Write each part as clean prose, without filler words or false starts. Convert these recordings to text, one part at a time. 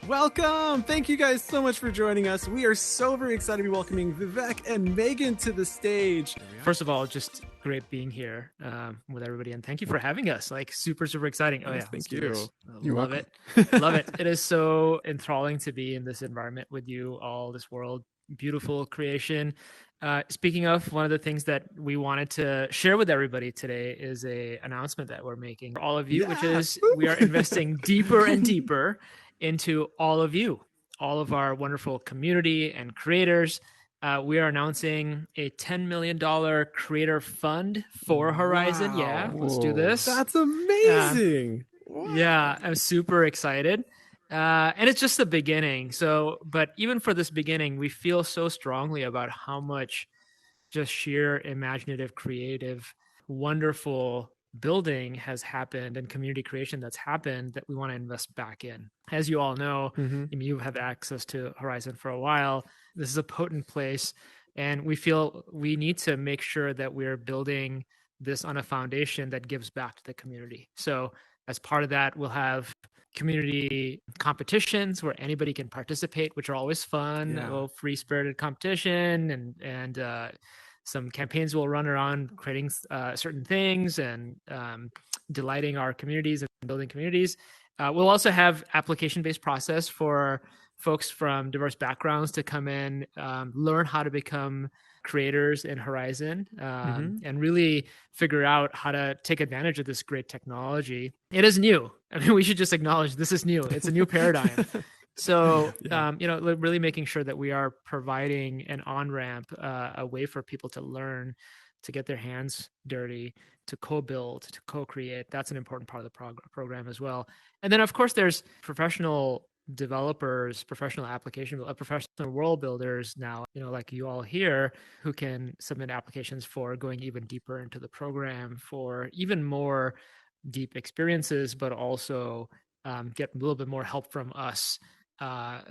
Welcome! Thank you guys so much for joining us. We are so very excited to be welcoming Vivek and Meaghan to the stage. First of all, just great being here with everybody, and thank you for having us. Like super exciting. Oh yeah, thank you. Love it. Love it. It is so enthralling to be in this environment with you all, this world, beautiful creation. Speaking of, one of the things that we wanted to share with everybody today is a announcement that we're making for all of you, which is we are investing deeper and deeper into all of you, all of our wonderful community and creators. We are announcing a $10 million creator fund for Horizon. Wow. Yeah, let's do this. That's amazing. Yeah, I'm super excited. And it's just the beginning. But even for this beginning, we feel so strongly about how much just sheer imaginative, creative, wonderful building has happened and community creation that's happened that we want to invest back in. As you all know, you have access to Horizon for a while. This is a potent place, and we feel we need to make sure that we're building this on a foundation that gives back to the community. So as part of that, we'll have community competitions where anybody can participate, which are always fun. A little free-spirited competition, and some campaigns will run around creating certain things and delighting our communities and building communities. We'll also have application-based process for folks from diverse backgrounds to come in, learn how to become creators in Horizon, and really figure out how to take advantage of this great technology. It is new. I mean, we should just acknowledge this is new. It's a new paradigm. So, really making sure that we are providing an on-ramp, a way for people to learn, to get their hands dirty, to co-build, to co-create. That's an important part of the program as well. And then, of course, there's professional developers, professional world builders now, like you all here, who can submit applications for going even deeper into the program for even more deep experiences, but also get a little bit more help from us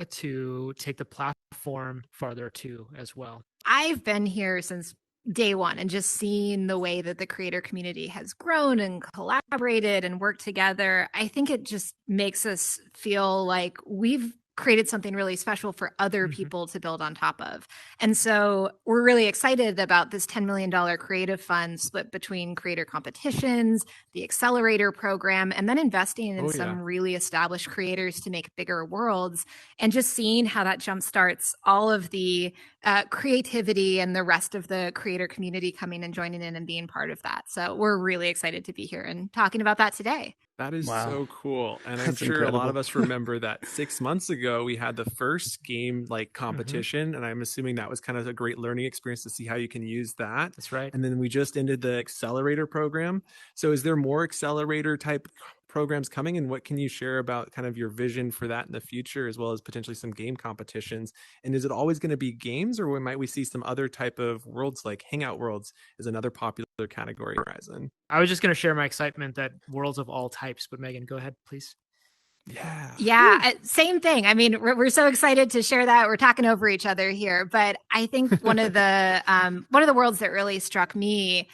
to take the platform farther too as well. I've been here since day one and just seeing the way that the creator community has grown and collaborated and worked together. I think it just makes us feel like we've created something really special for other people to build on top of. And so we're really excited about this $10 million creative fund split between creator competitions, the accelerator program, and then investing in some really established creators to make bigger worlds, and just seeing how that jumpstarts all of the creativity and the rest of the creator community coming and joining in and being part of that. So we're really excited to be here and talking about that today. That is so cool. And I'm sure a lot of us remember that 6 months ago, we had the first game competition. And I'm assuming that was kind of a great learning experience to see how you can use that. That's right. And then we just ended the accelerator program. So is there more accelerator type programs coming, and what can you share about kind of your vision for that in the future, as well as potentially some game competitions? And is it always going to be games, or might we see some other type of worlds, like hangout worlds is another popular category Horizon? I was just going to share my excitement that worlds of all types, but Meaghan, go ahead, please. Yeah, same thing. I mean, we're so excited to share that. We're talking over each other here, but I think one of the worlds that really struck me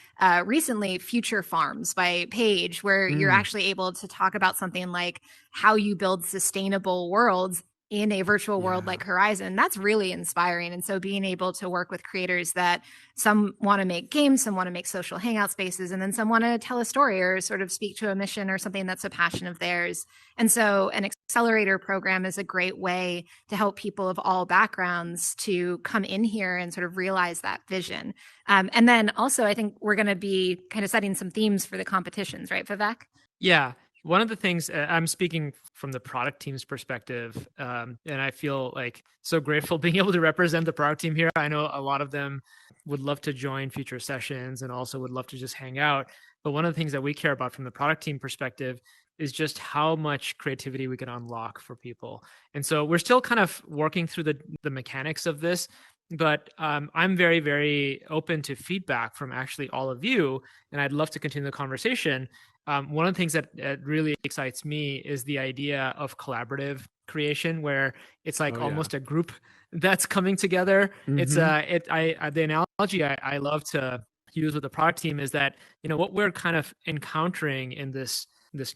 recently, Future Farms by Paige, where you're actually able to talk about something like how you build sustainable worlds in a virtual world like Horizon. That's really inspiring. And so being able to work with creators that some want to make games, some want to make social hangout spaces, and then some want to tell a story or sort of speak to a mission or something that's a passion of theirs. And so an accelerator program is a great way to help people of all backgrounds to come in here and sort of realize that vision. And then also, I think we're going to be kind of setting some themes for the competitions, right, Vivek? Yeah. One of the things, I'm speaking from the product team's perspective, and I feel like so grateful being able to represent the product team here. I know a lot of them would love to join future sessions and also would love to just hang out. But one of the things that we care about from the product team perspective is just how much creativity we can unlock for people. And so we're still kind of working through the mechanics of this, but I'm very, very open to feedback from actually all of you, and I'd love to continue the conversation. One of the things that really excites me is the idea of collaborative creation, where it's like almost a group that's coming together. It's the analogy I love to use with the product team is that what we're kind of encountering in this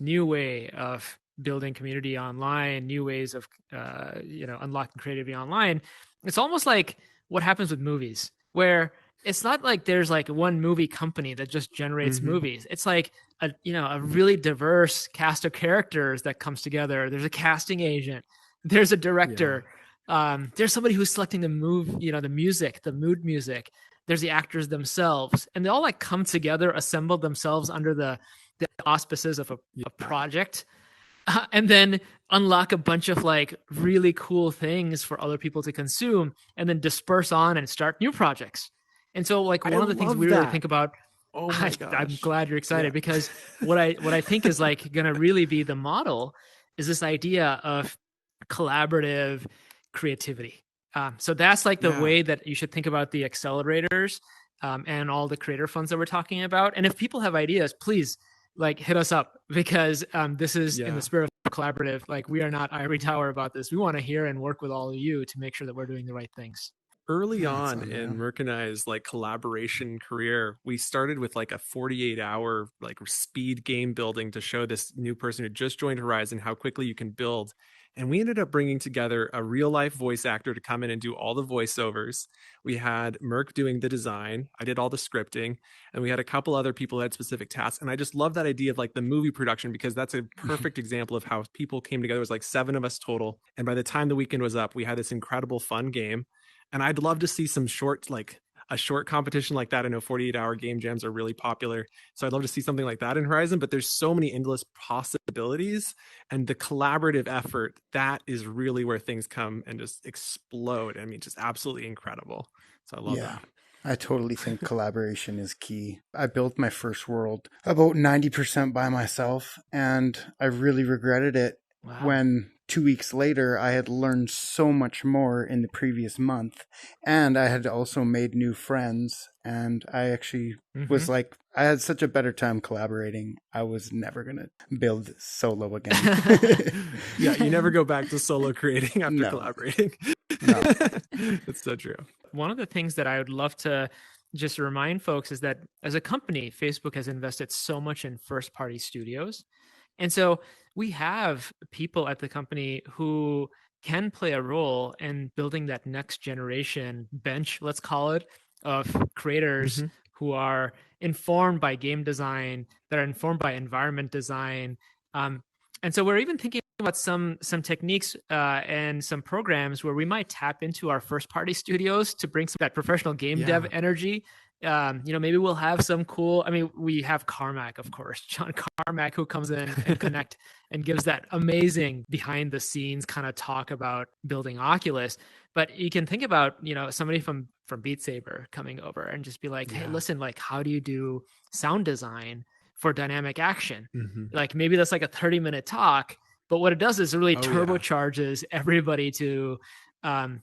new way of building community online, new ways of unlocking creativity online. It's almost like what happens with movies, where it's not like there's like one movie company that just generates movies. It's like a really diverse cast of characters that comes together. There's a casting agent, there's a director, there's somebody who's selecting the the music, the mood music. There's the actors themselves, and they all like come together, assemble themselves under the auspices of a project, and then unlock a bunch of like really cool things for other people to consume, and then disperse on and start new projects. And so like one of the things we really think about, oh my gosh. I'm glad you're excited, because what I think is like going to really be the model is this idea of collaborative creativity. So that's like the way that you should think about the accelerators and all the creator funds that we're talking about. And if people have ideas, please like hit us up, because this is in the spirit of collaborative. Like, we are not ivory tower about this. We want to hear and work with all of you to make sure that we're doing the right things. Early on in Merck and I's like collaboration career, we started with like a 48-hour like speed game building to show this new person who just joined Horizon how quickly you can build. And we ended up bringing together a real life voice actor to come in and do all the voiceovers. We had Merck doing the design. I did all the scripting, and we had a couple other people who had specific tasks. And I just love that idea of like the movie production, because that's a perfect example of how people came together. It was like 7 of us total. And by the time the weekend was up, we had this incredible fun game. And I'd love to see some short, like a short competition like that. I know 48-hour game jams are really popular, so I'd love to see something like that in Horizon. But there's so many endless possibilities, and the collaborative effort, that is really where things come and just explode. I mean, just absolutely incredible. So I love that. I totally think collaboration is key. I built my first world about 90% by myself, and I really regretted it when 2 weeks later, I had learned so much more in the previous month, and I had also made new friends, and I actually was like, I had such a better time collaborating. I was never going to build solo again. You never go back to solo creating after collaborating. No. It's so true. One of the things that I would love to just remind folks is that as a company, Facebook has invested so much in first-party studios. And so we have people at the company who can play a role in building that next generation bench, let's call it, of creators who are informed by game design, that are informed by environment design. And so we're even thinking about some techniques and some programs where we might tap into our first party studios to bring some of that professional game dev energy. Maybe we'll have some cool, we have Carmack, of course, John Carmack, who comes in and connect and gives that amazing behind the scenes kind of talk about building Oculus. But you can think about, somebody from Beat Saber coming over and just be like, hey, listen, like, how do you do sound design for dynamic action? Like, maybe that's like a 30-minute talk, but what it does is it really turbocharges everybody to,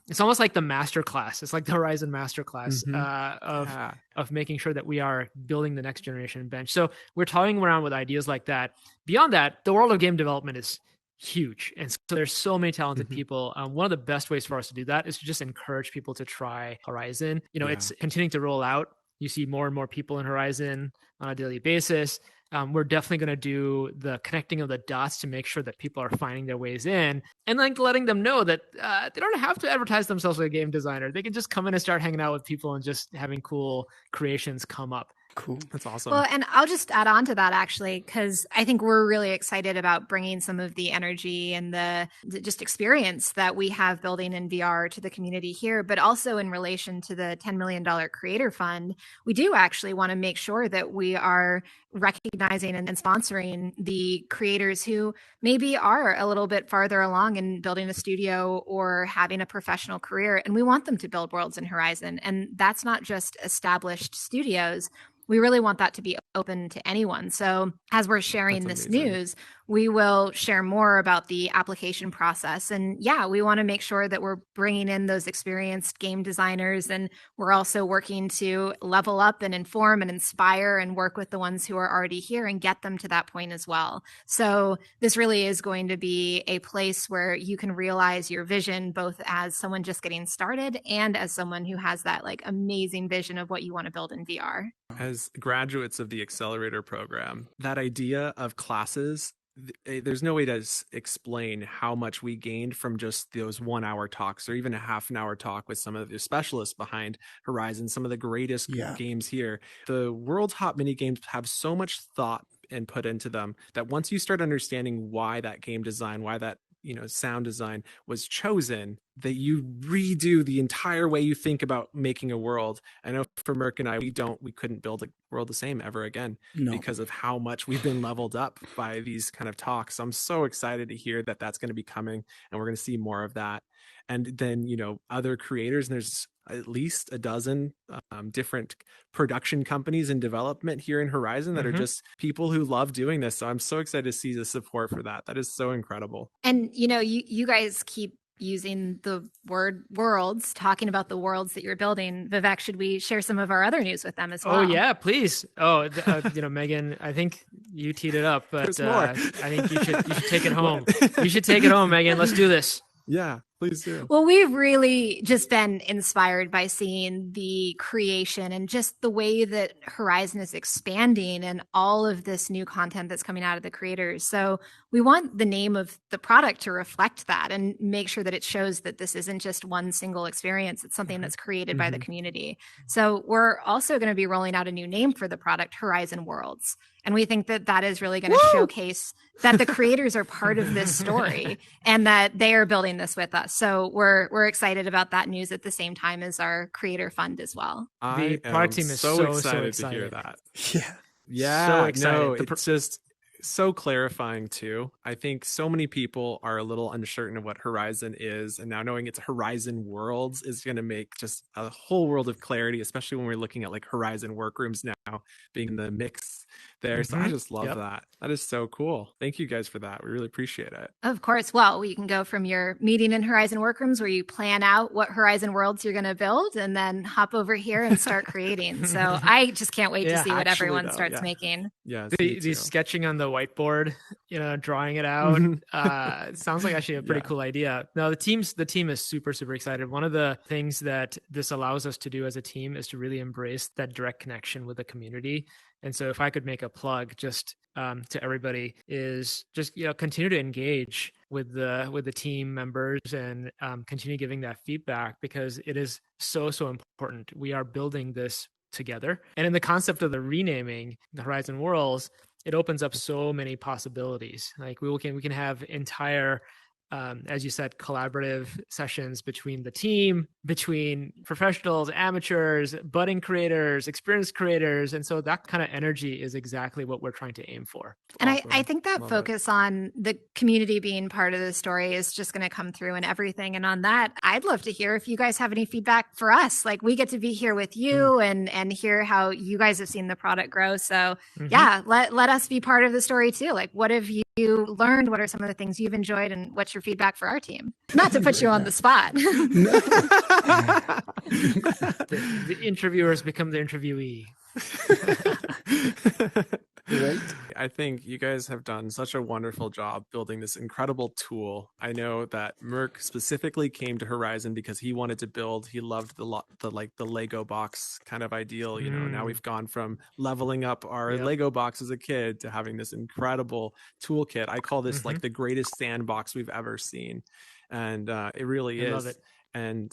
it's almost like the master class. It's like the Horizon master class of making sure that we are building the next generation bench. So we're toying around with ideas like that. Beyond that, the world of game development is huge. And so there's so many talented people. One of the best ways for us to do that is to just encourage people to try Horizon. It's continuing to roll out. You see more and more people in Horizon on a daily basis. We're definitely going to do the connecting of the dots to make sure that people are finding their ways in, and like letting them know that they don't have to advertise themselves as a game designer. They can just come in and start hanging out with people and just having cool creations come up. Cool. That's awesome. Well, and I'll just add on to that, actually, because I think we're really excited about bringing some of the energy and the just experience that we have building in VR to the community here, but also in relation to the $10 million creator fund. We do actually want to make sure that we are recognizing and sponsoring the creators who maybe are a little bit farther along in building a studio or having a professional career, and we want them to build worlds in Horizon. And that's not just established studios. We really want that to be open to anyone. So as we're sharing this news, we will share more about the application process. And we want to make sure that we're bringing in those experienced game designers. And we're also working to level up and inform and inspire and work with the ones who are already here and get them to that point as well. So this really is going to be a place where you can realize your vision, both as someone just getting started and as someone who has that like amazing vision of what you want to build in VR. As graduates of the accelerator program, that idea of classes, there's no way to explain how much we gained from just those 1 hour talks or even a half an hour talk with some of the specialists behind Horizon, some of the greatest games here. The world's hot mini games have so much thought and put into them that once you start understanding why that game design, why that sound design was chosen, that you redo the entire way you think about making a world. I know for Merc and I, we couldn't build a world the same ever again because of how much we've been leveled up by these kind of talks. So I'm so excited to hear that that's going to be coming and we're going to see more of that. And then, other creators, and there's at least a dozen different production companies in development here in Horizon that are just people who love doing this. So I'm so excited to see the support for that. That is so incredible. And, you guys keep using the word worlds, talking about the worlds that you're building. Vivek, should we share some of our other news with them as well? Oh, yeah, please. Oh, Meaghan, I think you teed it up, but I think you should take it home. You should take it home, Meaghan. Let's do this. Yeah, please do. Well, we've really just been inspired by seeing the creation and just the way that Horizon is expanding and all of this new content that's coming out of the creators. So we want the name of the product to reflect that and make sure that it shows that this isn't just one single experience. It's something that's created by the community. So we're also going to be rolling out a new name for the product, Horizon Worlds. And we think that that is really going to showcase that the creators are part of this story and that they are building this with us. So we're excited about that news at the same time as our creator fund as well. The product team is so excited to hear that. Yeah. So excited. No, it's just so clarifying too. I think so many people are a little uncertain of what Horizon is, and now knowing it's Horizon Worlds is going to make just a whole world of clarity, especially when we're looking at like Horizon Workrooms now being in the mix there. So I just love that. That is so cool. Thank you guys for that. We really appreciate it. Of course. Well, you can go from your meeting in Horizon Workrooms where you plan out what Horizon Worlds you're going to build and then hop over here and start creating. So I just can't wait to see what everyone starts making. Yeah. The sketching on the whiteboard, drawing it out. It sounds like actually a pretty cool idea. No, the team is super, super excited. One of the things that this allows us to do as a team is to really embrace that direct connection with the community. And so if I could make a plug just to everybody is just, continue to engage with the team members and continue giving that feedback because it is so, so important. We are building this together. And in the concept of the renaming the Horizon Worlds, it opens up so many possibilities. Like we can have entire, as you said, collaborative sessions between the team, between professionals, amateurs, budding creators, experienced creators. And so that kind of energy is exactly what we're trying to aim for. And I think that focus on the community being part of the story is just going to come through in everything. And on that, I'd love to hear if you guys have any feedback for us. Like we get to be here with you and hear how you guys have seen the product grow. So yeah, let us be part of the story too. Like what have you learned? What are some of the things you've enjoyed? And what's your feedback for our team? Not to put you on the spot. The interviewers become the interviewee. Right? I think you guys have done such a wonderful job building this incredible tool. I know that Merc specifically came to Horizon because he wanted to build. He loved the Lego box kind of ideal. Now we've gone from leveling up our Lego box as a kid to having this incredible toolkit. I call this like the greatest sandbox we've ever seen, and it really is. Love it. And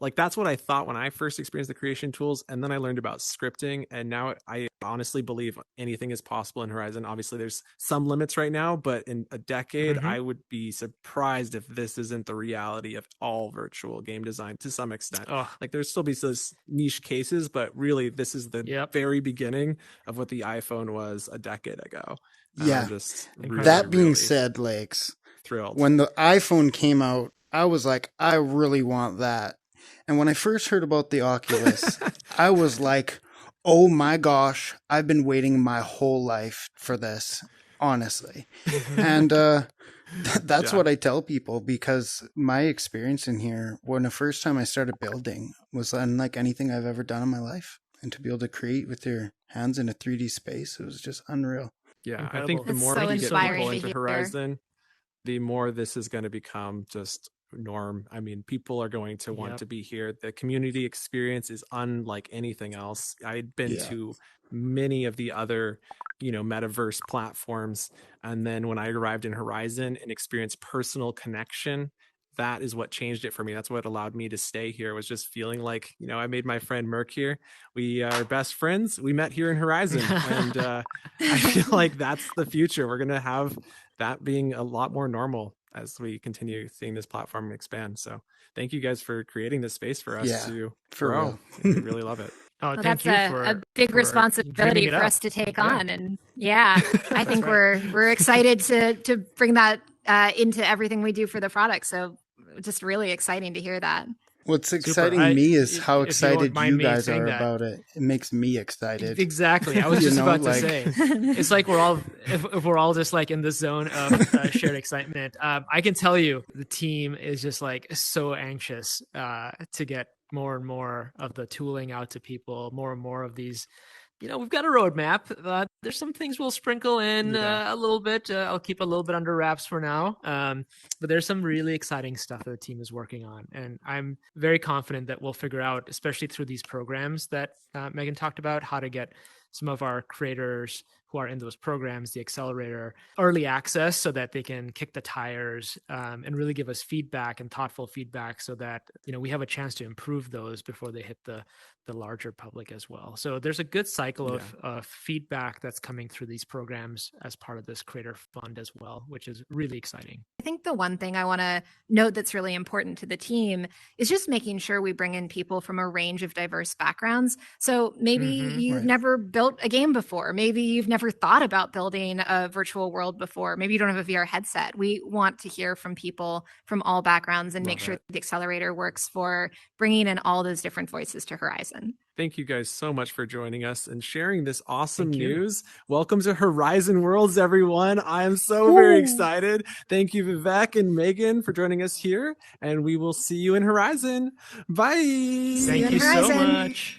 like that's what I thought when I first experienced the creation tools, and then I learned about scripting, and now I honestly believe anything is possible in Horizon. Obviously there's some limits right now, but in a decade I would be surprised if this isn't the reality of all virtual game design to some extent. Like there's still be those niche cases, but really this is the very beginning of what the iPhone was a decade ago. Just that being said, Lakes, thrilled when the iPhone came out, I was like, I really want that. And when I first heard about the Oculus, I was like, oh my gosh, I've been waiting my whole life for this, honestly. And that's what I tell people, because my experience in here, when the first time I started building, was unlike anything I've ever done in my life. And to be able to create with your hands in a 3D space, it was just unreal. Yeah, Incredible. I think the more you get people into Horizon, the more this is going to become just norm. I mean, people are going to want to be here. The community experience is unlike anything else. I'd been to many of the other, metaverse platforms. And then when I arrived in Horizon and experienced personal connection, that is what changed it for me. That's what allowed me to stay here, was just feeling like, I made my friend Merc here. We are best friends. We met here in Horizon. And I feel like that's the future. We're going to have that being a lot more normal as we continue seeing this platform expand. So thank you guys for creating this space for us to grow. We really love it. Oh, well, thank you for a big responsibility for us to take on. And I think we're excited to bring that into everything we do for the product. So just really exciting to hear that. What's exciting me is how excited you guys are about it. It makes me excited. Exactly. I was just about to say, it's like we're all, if we're all just like in the zone of shared excitement. I can tell you the team is just like so anxious to get more and more of the tooling out to people, more and more of these. We've got a roadmap. There's some things we'll sprinkle in a little bit. I'll keep a little bit under wraps for now. But there's some really exciting stuff that the team is working on. And I'm very confident that we'll figure out, especially through these programs that Meaghan talked about, how to get some of our creators who are in those programs, the accelerator, early access so that they can kick the tires and really give us feedback and thoughtful feedback so that, we have a chance to improve those before they hit the larger public as well. So there's a good cycle of feedback that's coming through these programs as part of this creator fund as well, which is really exciting. I think the one thing I want to note that's really important to the team is just making sure we bring in people from a range of diverse backgrounds. So maybe you've never built a game before. Maybe you've never thought about building a virtual world before. Maybe you don't have a VR headset. We want to hear from people from all backgrounds and make sure the accelerator works for bringing in all those different voices to Horizon. Thank you guys so much for joining us and sharing this awesome news. Welcome to Horizon Worlds, everyone. I am so very excited. Thank you, Vivek and Meaghan, for joining us here. And we will see you in Horizon. Bye. Thank you so much.